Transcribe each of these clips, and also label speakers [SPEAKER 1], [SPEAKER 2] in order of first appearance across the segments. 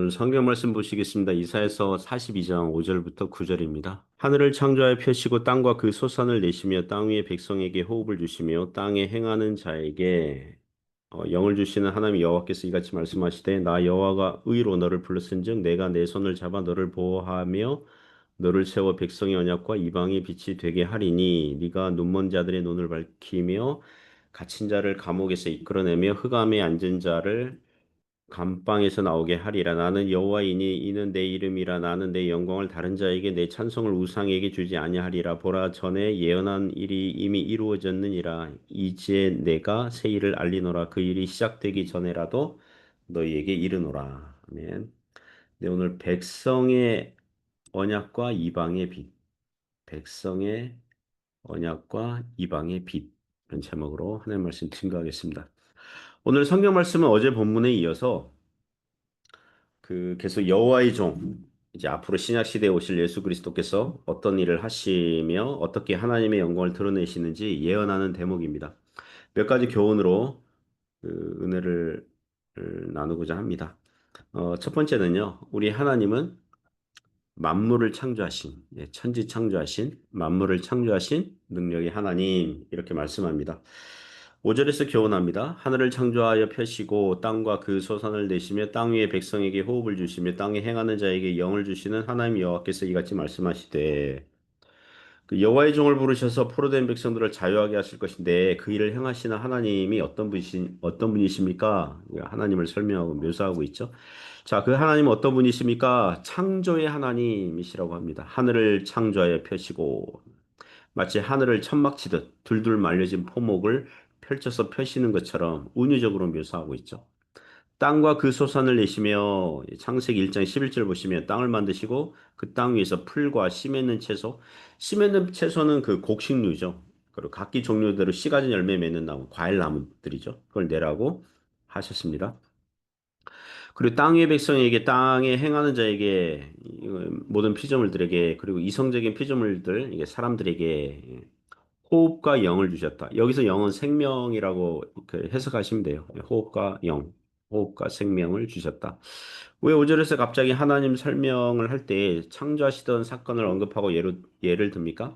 [SPEAKER 1] 오늘 성경 말씀 보시겠습니다. 이사야서 42장 5절부터 9절입니다. 하늘을 창조하여 펴시고 땅과 그 소산을 내시며 땅 위의 백성에게 호흡을 주시며 땅에 행하는 자에게 영을 주시는 하나님 여호와께서 이같이 말씀하시되 나 여호와가 의로 너를 불렀은즉 내가 내 손을 잡아 너를 보호하며 너를 세워 백성의 언약과 이방의 빛이 되게 하리니 네가 눈먼 자들의 눈을 밝히며 갇힌 자를 감옥에서 이끌어내며 흑암에 앉은 자를 감방에서 나오게 하리라. 나는 여호와이니 이는 내 이름이라. 나는 내 영광을 다른 자에게 내 찬송을 우상에게 주지 아니하리라. 보라, 전에 예언한 일이 이미 이루어졌느니라. 이제 내가 새 일을 알리노라. 그 일이 시작되기 전에라도 너희에게 이르노라. 아멘. 네, 오늘 백성의 언약과 이방의 빛, 백성의 언약과 이방의 빛, 이런 제목으로 하나님 말씀 증거하겠습니다. 오늘 성경 말씀은 어제 본문에 이어서 계속 여호와의 종, 이제 앞으로 신약 시대에 오실 예수 그리스도께서 어떤 일을 하시며 어떻게 하나님의 영광을 드러내시는지 예언하는 대목입니다. 몇 가지 교훈으로 은혜를 나누고자 합니다. 첫 번째는요, 우리 하나님은 만물을 창조하신, 천지 창조하신, 만물을 창조하신 능력의 하나님, 이렇게 말씀합니다. 5절에서 교훈합니다. 하늘을 창조하여 펴시고 땅과 그 소산을 내시며 땅 위의 백성에게 호흡을 주시며 땅에 행하는 자에게 영을 주시는 하나님 여호와께서 이같이 말씀하시되 그 여호와의 종을 부르셔서 포로된 백성들을 자유하게 하실 것인데 그 일을 행하시는 하나님이 어떤 분이십니까? 하나님을 설명하고 묘사하고 있죠. 자, 그 하나님은 어떤 분이십니까? 창조의 하나님이시라고 합니다. 하늘을 창조하여 펴시고 마치 하늘을 천막 치듯 둘둘 말려진 포목을 펼쳐서 펴시는 것처럼 운유적으로 묘사하고 있죠. 땅과 그 소산을 내시며 창세기 1장 11절 보시면 땅을 만드시고 그 땅 위에서 풀과 씨 맺는 채소, 씨 맺는 채소는 그 곡식류죠. 그리고 각기 종류대로 씨 가진 열매 맺는 나무, 과일 나무들이죠. 그걸 내라고 하셨습니다. 그리고 땅의 백성에게 땅에 행하는 자에게 모든 피조물들에게 그리고 이성적인 피조물들 이게 사람들에게 호흡과 영을 주셨다. 여기서 영은 생명이라고 해석하시면 돼요. 호흡과 영, 호흡과 생명을 주셨다. 왜 5절에서 갑자기 하나님 설명을 할 때 창조하시던 사건을 언급하고 예를 듭니까?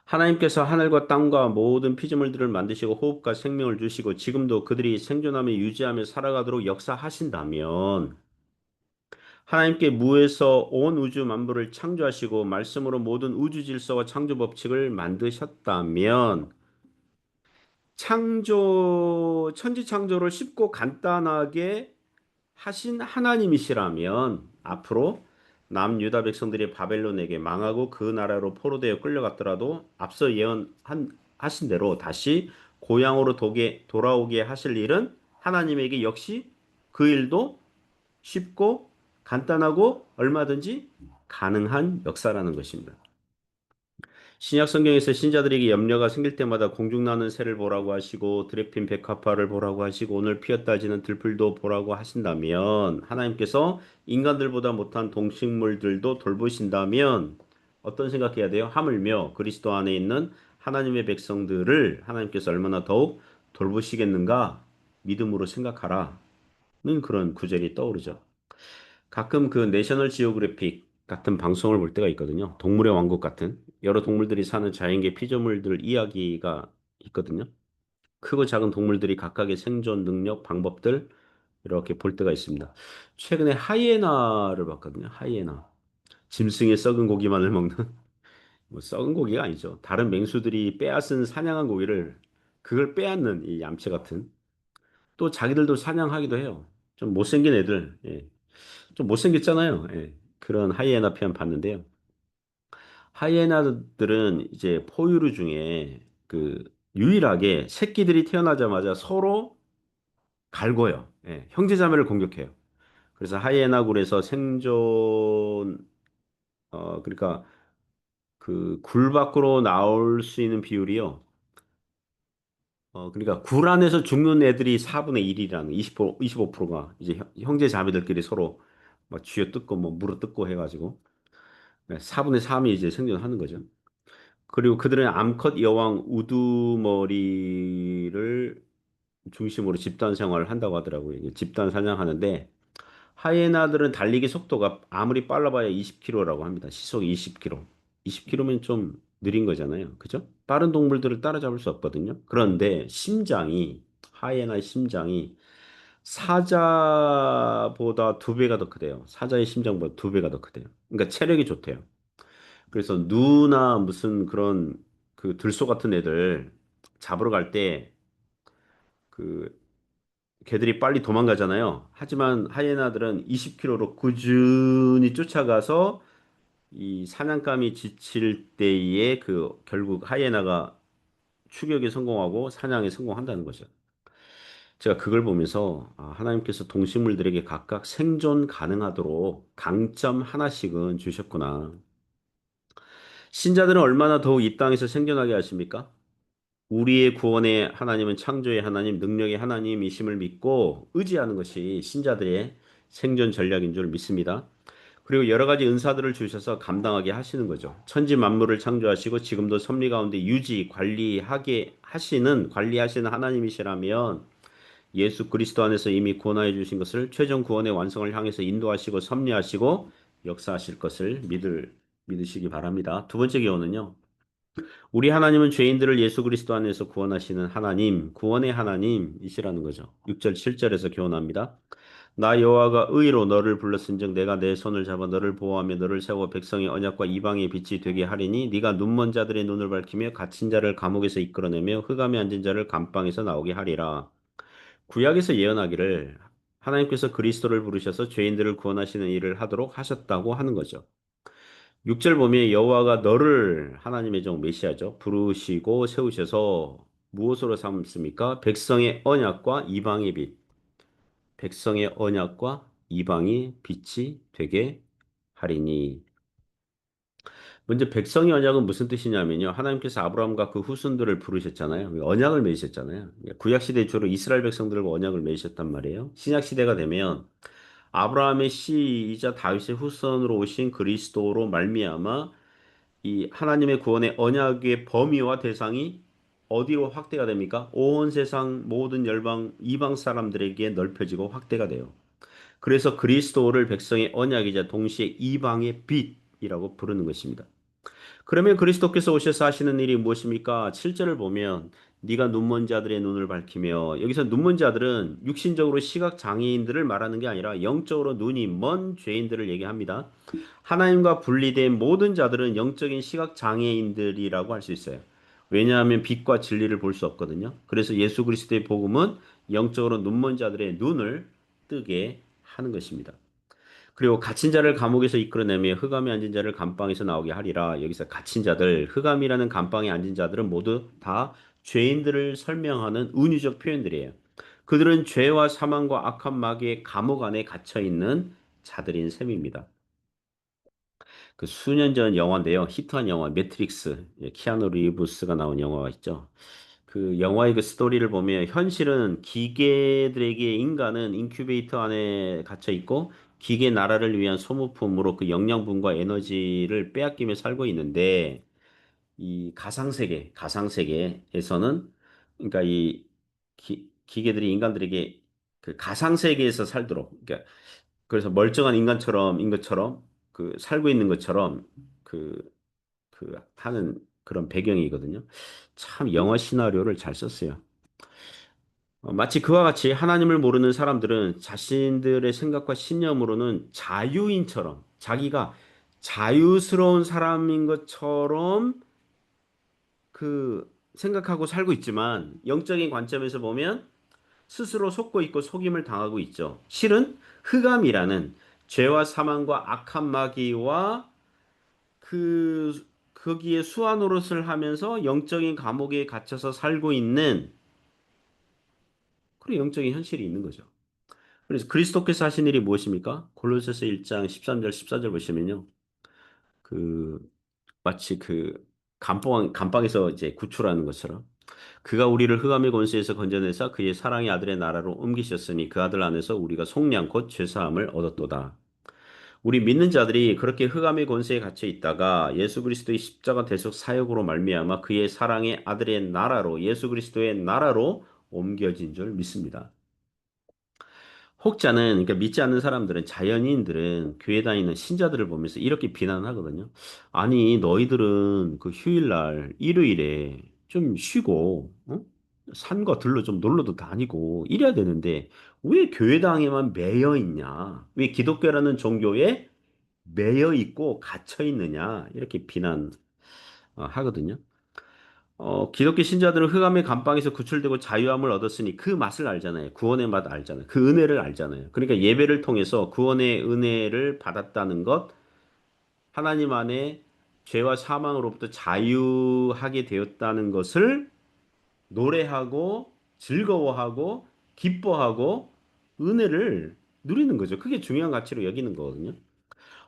[SPEAKER 1] 하나님께서 하늘과 땅과 모든 피조물들을 만드시고 호흡과 생명을 주시고 지금도 그들이 생존하며 유지하며 살아가도록 역사하신다면 하나님께 무에서 온 우주 만물을 창조하시고 말씀으로 모든 우주 질서와 창조 법칙을 만드셨다면 천지 창조를 쉽고 간단하게 하신 하나님이시라면 앞으로 남유다 백성들이 바벨론에게 망하고 그 나라로 포로되어 끌려갔더라도 앞서 하신 대로 다시 고향으로 돌아오게 하실 일은 하나님에게 역시 그 일도 쉽고 간단하고 얼마든지 가능한 역사라는 것입니다. 신약 성경에서 신자들에게 염려가 생길 때마다 공중나는 새를 보라고 하시고 드레핀 백합화를 보라고 하시고 오늘 피었다 지는 들풀도 보라고 하신다면 하나님께서 인간들보다 못한 동식물들도 돌보신다면 어떤 생각해야 돼요? 하물며 그리스도 안에 있는 하나님의 백성들을 하나님께서 얼마나 더욱 돌보시겠는가 믿음으로 생각하라는 그런 구절이 떠오르죠. 가끔 그 내셔널 지오그래픽 같은 방송을 볼 때가 있거든요. 동물의 왕국 같은 여러 동물들이 사는 자연계 피조물들 이야기가 있거든요. 크고 작은 동물들이 각각의 생존 능력, 방법들 이렇게 볼 때가 있습니다. 최근에 하이에나를 봤거든요. 하이에나. 짐승의 썩은 고기만을 먹는 뭐 썩은 고기가 아니죠. 다른 맹수들이 빼앗은 사냥한 고기를 그걸 빼앗는 이 얌체 같은 또 자기들도 사냥하기도 해요. 좀 못생긴 애들. 예. 좀 못생겼잖아요. 예. 그런 하이에나 편 봤는데요. 하이에나들은 이제 포유류 중에 유일하게 새끼들이 태어나자마자 서로 갈고요. 예. 형제자매를 공격해요. 그래서 하이에나 굴에서 그러니까 그 굴 밖으로 나올 수 있는 비율이요. 그러니까 굴 안에서 죽는 애들이 4분의 1이라는 25%가 이제 형제 자매들끼리 서로 막 쥐어뜯고 뭐 물어뜯고 해가지고 네, 4분의 3이 이제 생존하는 거죠. 그리고 그들은 암컷 여왕 우두머리를 중심으로 집단 생활을 한다고 하더라고요. 이게 집단 사냥하는데 하이에나들은 달리기 속도가 아무리 빨라봐야 20km라고 합니다. 시속 20km. 20km면 좀 느린 거잖아요. 그죠? 빠른 동물들을 따라잡을 수 없거든요. 그런데 하이에나의 심장이 사자보다 두 배가 더 크대요. 사자의 심장보다 두 배가 더 크대요. 그러니까 체력이 좋대요. 그래서 누나 무슨 그런 그 들소 같은 애들 잡으러 갈 때 그 걔들이 빨리 도망가잖아요. 하지만 하이에나들은 20km로 꾸준히 쫓아가서 이 사냥감이 지칠 때에 그 결국 하이에나가 추격에 성공하고 사냥에 성공한다는 거죠. 제가 그걸 보면서 하나님께서 동식물들에게 각각 생존 가능하도록 강점 하나씩은 주셨구나. 신자들은 얼마나 더욱 이 땅에서 생존하게 하십니까? 우리의 구원의 하나님은 창조의 하나님, 능력의 하나님이심을 믿고 의지하는 것이 신자들의 생존 전략인 줄 믿습니다. 그리고 여러 가지 은사들을 주셔서 감당하게 하시는 거죠. 천지 만물을 창조하시고 지금도 섭리 가운데 관리하시는 하나님이시라면 예수 그리스도 안에서 이미 구원하여 주신 것을 최종 구원의 완성을 향해서 인도하시고 섭리하시고 역사하실 것을 믿으시기 바랍니다. 두 번째 교훈은요. 우리 하나님은 죄인들을 예수 그리스도 안에서 구원하시는 하나님, 구원의 하나님이시라는 거죠. 6절, 7절에서 교훈합니다. 나 여호와가 의로 너를 불렀은즉 내가 내 손을 잡아 너를 보호하며 너를 세워 백성의 언약과 이방의 빛이 되게 하리니 네가 눈먼 자들의 눈을 밝히며 갇힌 자를 감옥에서 이끌어내며 흑암에 앉은 자를 감방에서 나오게 하리라. 구약에서 예언하기를 하나님께서 그리스도를 부르셔서 죄인들을 구원하시는 일을 하도록 하셨다고 하는 거죠. 6절 보면 여호와가 너를 하나님의 종 메시아죠. 부르시고 세우셔서 무엇으로 삼습니까? 백성의 언약과 이방의 빛이 되게 하리니. 먼저 백성의 언약은 무슨 뜻이냐면요. 하나님께서 아브라함과 그 후손들을 부르셨잖아요. 언약을 맺으셨잖아요. 구약 시대 주로 이스라엘 백성들과 언약을 맺으셨단 말이에요. 신약 시대가 되면 아브라함의 씨이자 다윗의 후손으로 오신 그리스도로 말미암아 이 하나님의 구원의 언약의 범위와 대상이 어디로 확대가 됩니까? 온 세상 모든 열방 이방 사람들에게 넓혀지고 확대가 돼요. 그래서 그리스도를 백성의 언약이자 동시에 이방의 빛이라고 부르는 것입니다. 그러면 그리스도께서 오셔서 하시는 일이 무엇입니까? 7절을 보면 네가 눈먼 자들의 눈을 밝히며 여기서 눈먼 자들은 육신적으로 시각 장애인들을 말하는 게 아니라 영적으로 눈이 먼 죄인들을 얘기합니다. 하나님과 분리된 모든 자들은 영적인 시각 장애인들이라고 할 수 있어요. 왜냐하면 빛과 진리를 볼 수 없거든요. 그래서 예수 그리스도의 복음은 영적으로 눈먼 자들의 눈을 뜨게 하는 것입니다. 그리고 갇힌 자를 감옥에서 이끌어내며 흑암에 앉은 자를 감방에서 나오게 하리라. 여기서 갇힌 자들, 흑암이라는 감방에 앉은 자들은 모두 다 죄인들을 설명하는 은유적 표현들이에요. 그들은 죄와 사망과 악한 마귀의 감옥 안에 갇혀 있는 자들인 셈입니다. 그 수년 전 영화인데요. 히트한 영화 매트릭스. 키아누 리브스가 나온 영화가 있죠. 그 영화의 그 스토리를 보면 현실은 기계들에게 인간은 인큐베이터 안에 갇혀 있고 기계 나라를 위한 소모품으로 그 영양분과 에너지를 빼앗기며 살고 있는데 이 가상세계에서는 그러니까 이 기계들이 인간들에게 그 가상세계에서 살도록 그러니까 그래서 멀쩡한 인간 것처럼 그 살고 있는 것처럼 그 하는 그런 배경이거든요. 참 영화 시나리오를 잘 썼어요. 마치 그와 같이 하나님을 모르는 사람들은 자신들의 생각과 신념으로는 자유인처럼 자기가 자유스러운 사람인 것처럼 그 생각하고 살고 있지만 영적인 관점에서 보면 스스로 속고 있고 속임을 당하고 있죠. 실은 흑암이라는 죄와 사망과 악한 마귀와 거기에 수하 노릇을 하면서 영적인 감옥에 갇혀서 살고 있는 그런 영적인 현실이 있는 거죠. 그래서 그리스도께서 하신 일이 무엇입니까? 골로새서 1장 13절 14절 보시면요. 그 마치 그 감방에서 이제 구출하는 것처럼 그가 우리를 흑암의 권세에서 건져내사 그의 사랑의 아들의 나라로 옮기셨으니 그 아들 안에서 우리가 속량 곧 죄사함을 얻었도다. 우리 믿는 자들이 그렇게 흑암의 권세에 갇혀 있다가 예수 그리스도의 십자가 대속 사역으로 말미암아 그의 사랑의 아들의 나라로 예수 그리스도의 나라로 옮겨진 줄 믿습니다. 혹자는, 그러니까 믿지 않는 사람들은, 자연인들은 교회 다니는 신자들을 보면서 이렇게 비난하거든요. 아니, 너희들은 그 휴일날, 일요일에 좀 쉬고, 어? 산과 들로 좀 놀러도 다니고, 이래야 되는데, 왜 교회당에만 매여 있냐? 왜 기독교라는 종교에 매여 있고 갇혀 있느냐? 이렇게 비난하거든요. 기독교 신자들은 흑암의 감방에서 구출되고 자유함을 얻었으니 그 맛을 알잖아요. 구원의 맛 알잖아요. 그 은혜를 알잖아요. 그러니까 예배를 통해서 구원의 은혜를 받았다는 것, 하나님 안에 죄와 사망으로부터 자유하게 되었다는 것을 노래하고 즐거워하고 기뻐하고 은혜를 누리는 거죠. 그게 중요한 가치로 여기는 거거든요.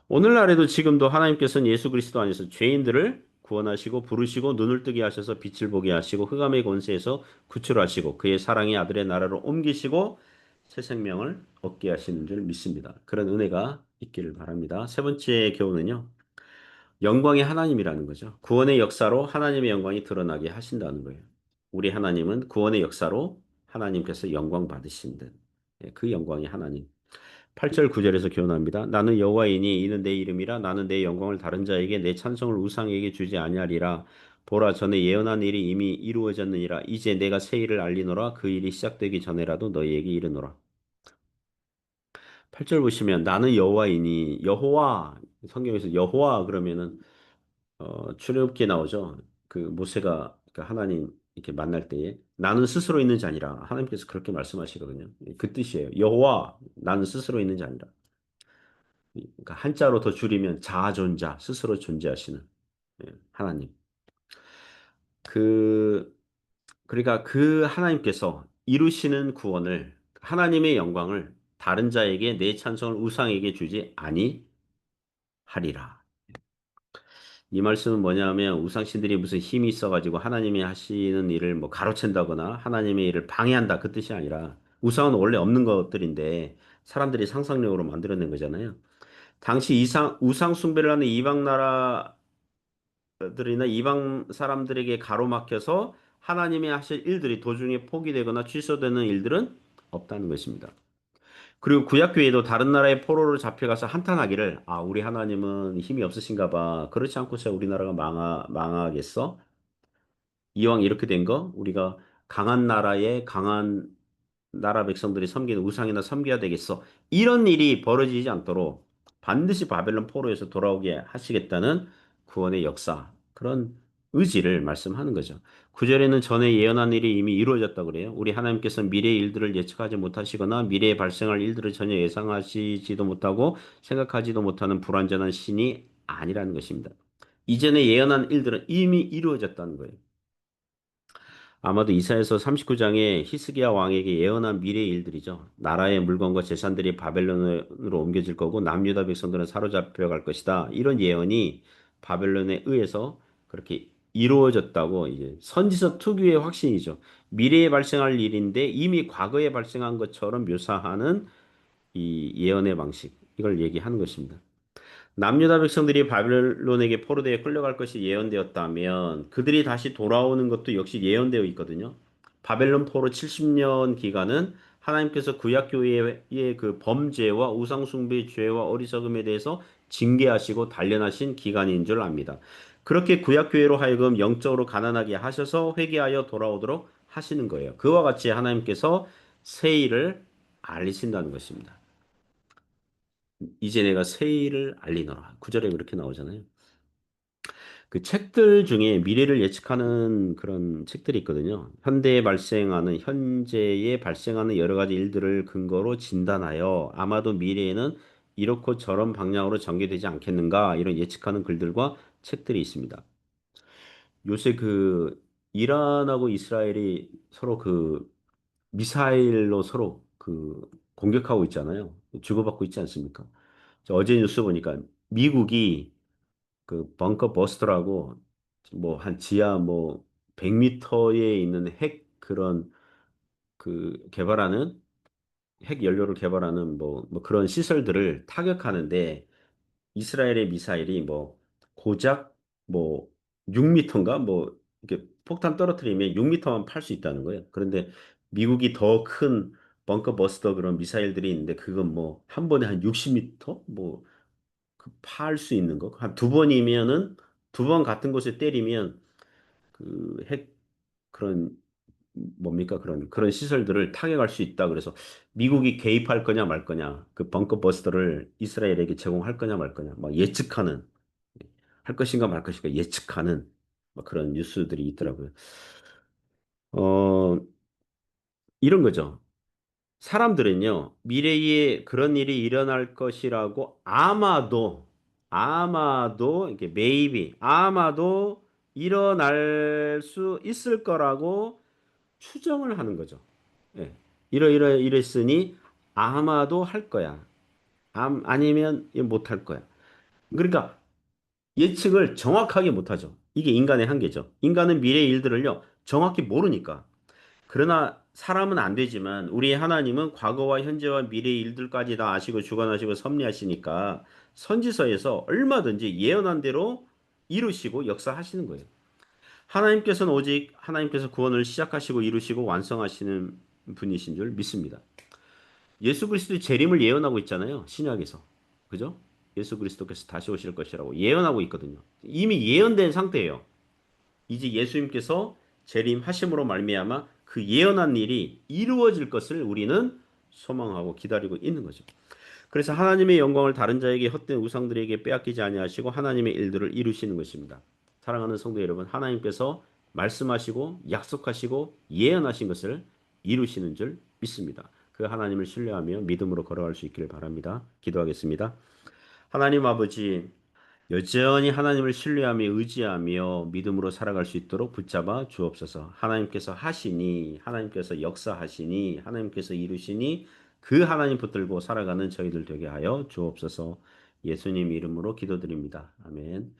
[SPEAKER 1] 오늘날에도 지금도 하나님께서는 예수 그리스도 안에서 죄인들을 구원하시고 부르시고 눈을 뜨게 하셔서 빛을 보게 하시고 흑암의 권세에서 구출하시고 그의 사랑의 아들의 나라로 옮기시고 새 생명을 얻게 하시는 줄 믿습니다. 그런 은혜가 있기를 바랍니다. 세 번째 교훈은요. 영광의 하나님이라는 거죠. 구원의 역사로 하나님의 영광이 드러나게 하신다는 거예요. 우리 하나님은 구원의 역사로 하나님께서 영광 받으신 듯. 그 영광이 하나님. 8절 9절에서 교훈합니다. 나는 여호와이니 이는 내 이름이라 나는 내 영광을 다른 자에게 내 찬송을 우상에게 주지 아니하리라. 보라 전에 예언한 일이 이미 이루어졌느니라. 이제 내가 새 일을 알리노라. 그 일이 시작되기 전에라도 너희에게 이르노라. 8절 보시면 나는 여호와이니 여호와 성경에서 여호와 그러면은 출애굽기에 나오죠. 그 모세가 그 하나님 이렇게 만날 때에 나는 스스로 있는 자 아니라 하나님께서 그렇게 말씀하시거든요. 그 뜻이에요. 여호와 나는 스스로 있는 자 아니라. 그러니까 한자로 더 줄이면 자존자, 스스로 존재하시는 하나님. 그 그러니까 그 하나님께서 이루시는 구원을 하나님의 영광을 다른 자에게 내 찬송을 우상에게 주지 아니하리라. 이 말씀은 뭐냐면 우상신들이 무슨 힘이 있어가지고 하나님이 하시는 일을 뭐 가로챈다거나 하나님의 일을 방해한다 그 뜻이 아니라 우상은 원래 없는 것들인데 사람들이 상상력으로 만들어낸 거잖아요. 당시 우상 숭배를 하는 이방 나라들이나 이방 사람들에게 가로막혀서 하나님이 하실 일들이 도중에 포기되거나 취소되는 일들은 없다는 것입니다. 그리고 구약교회도 다른 나라의 포로로 잡혀가서 한탄하기를 우리 하나님은 힘이 없으신가 봐. 그렇지 않고서 우리나라가 망하겠어? 이왕 이렇게 된 거 우리가 강한 나라에 강한 나라 백성들이 섬기는 우상이나 섬겨야 되겠어. 이런 일이 벌어지지 않도록 반드시 바벨론 포로에서 돌아오게 하시겠다는 구원의 역사, 그런 의지를 말씀하는 거죠. 9절에는 전에 예언한 일이 이미 이루어졌다고 그래요. 우리 하나님께서 미래의 일들을 예측하지 못하시거나 미래에 발생할 일들을 전혀 예상하시지도 못하고 생각하지도 못하는 불완전한 신이 아니라는 것입니다. 이전에 예언한 일들은 이미 이루어졌다는 거예요. 아마도 이사야서 39장에 히스기야 왕에게 예언한 미래의 일들이죠. 나라의 물건과 재산들이 바벨론으로 옮겨질 거고 남유다 백성들은 사로잡혀 갈 것이다. 이런 예언이 바벨론에 의해서 그렇게 이루어졌다고 이제 선지서 특유의 확신이죠. 미래에 발생할 일인데 이미 과거에 발생한 것처럼 묘사하는 이 예언의 방식. 이걸 얘기하는 것입니다. 남유다 백성들이 바벨론에게 포로되어 끌려갈 것이 예언되었다면 그들이 다시 돌아오는 것도 역시 예언되어 있거든요. 바벨론 포로 70년 기간은 하나님께서 구약교회의 그 범죄와 우상숭배의 죄와 어리석음에 대해서 징계하시고 단련하신 기간인 줄 압니다. 그렇게 구약교회로 하여금 영적으로 가난하게 하셔서 회개하여 돌아오도록 하시는 거예요. 그와 같이 하나님께서 새 일을 알리신다는 것입니다. 이제 내가 새 일을 알리노라. 구절에 그렇게 나오잖아요. 그 책들 중에 미래를 예측하는 그런 책들이 있거든요. 현재에 발생하는 여러 가지 일들을 근거로 진단하여 아마도 미래에는 이렇고 저런 방향으로 전개되지 않겠는가 이런 예측하는 글들과 책들이 있습니다. 요새 그 이란하고 이스라엘이 서로 그 미사일로 서로 그 공격하고 있잖아요. 주고받고 있지 않습니까? 저 어제 뉴스 보니까 미국이 그 벙커 버스터라고 뭐 한 지하 뭐 100m에 있는 핵 그런 그 개발하는 핵 연료를 개발하는 뭐 그런 시설들을 타격하는데 이스라엘의 미사일이 뭐 고작 뭐 6m인가 뭐 이렇게 폭탄 떨어뜨리면 6m만 팔 수 있다는 거예요. 그런데 미국이 더 큰 벙커버스터 그런 미사일들이 있는데 그건 뭐 한 번에 한 60m 뭐 그 파할 수 있는 거 한 두 번이면은 두 번 같은 곳에 때리면 그 핵 그런 뭡니까 그런 시설들을 타격할 수 있다. 그래서 미국이 개입할 거냐 말 거냐 그 벙커버스터를 이스라엘에게 제공할 거냐 말 거냐 막 예측하는 할 것인가 말 것인가 예측하는 막 그런 뉴스들이 있더라고요. 어 이런 거죠. 사람들은요, 미래에 그런 일이 일어날 것이라고 아마도, 이렇게 maybe, 아마도 일어날 수 있을 거라고 추정을 하는 거죠. 예. 이랬으니 아마도 할 거야. 아니면 못 할 거야. 그러니까 예측을 정확하게 못 하죠. 이게 인간의 한계죠. 인간은 미래의 일들을요, 정확히 모르니까. 그러나 사람은 안 되지만 우리 하나님은 과거와 현재와 미래의 일들까지 다 아시고 주관하시고 섭리하시니까 선지서에서 얼마든지 예언한 대로 이루시고 역사하시는 거예요. 하나님께서는 오직 하나님께서 구원을 시작하시고 이루시고 완성하시는 분이신 줄 믿습니다. 예수 그리스도의 재림을 예언하고 있잖아요. 신약에서. 그죠? 예수 그리스도께서 다시 오실 것이라고 예언하고 있거든요. 이미 예언된 상태예요. 이제 예수님께서 재림하심으로 말미암아 그 예언한 일이 이루어질 것을 우리는 소망하고 기다리고 있는 거죠. 그래서 하나님의 영광을 다른 자에게 헛된 우상들에게 빼앗기지 아니하시고 하나님의 일들을 이루시는 것입니다. 사랑하는 성도 여러분, 하나님께서 말씀하시고 약속하시고 예언하신 것을 이루시는 줄 믿습니다. 그 하나님을 신뢰하며 믿음으로 걸어갈 수 있기를 바랍니다. 기도하겠습니다. 하나님 아버지, 여전히 하나님을 신뢰하며 의지하며 믿음으로 살아갈 수 있도록 붙잡아 주옵소서. 하나님께서 하시니, 하나님께서 역사하시니, 하나님께서 이루시니 그 하나님 붙들고 살아가는 저희들 되게 하여 주옵소서. 예수님 이름으로 기도드립니다. 아멘.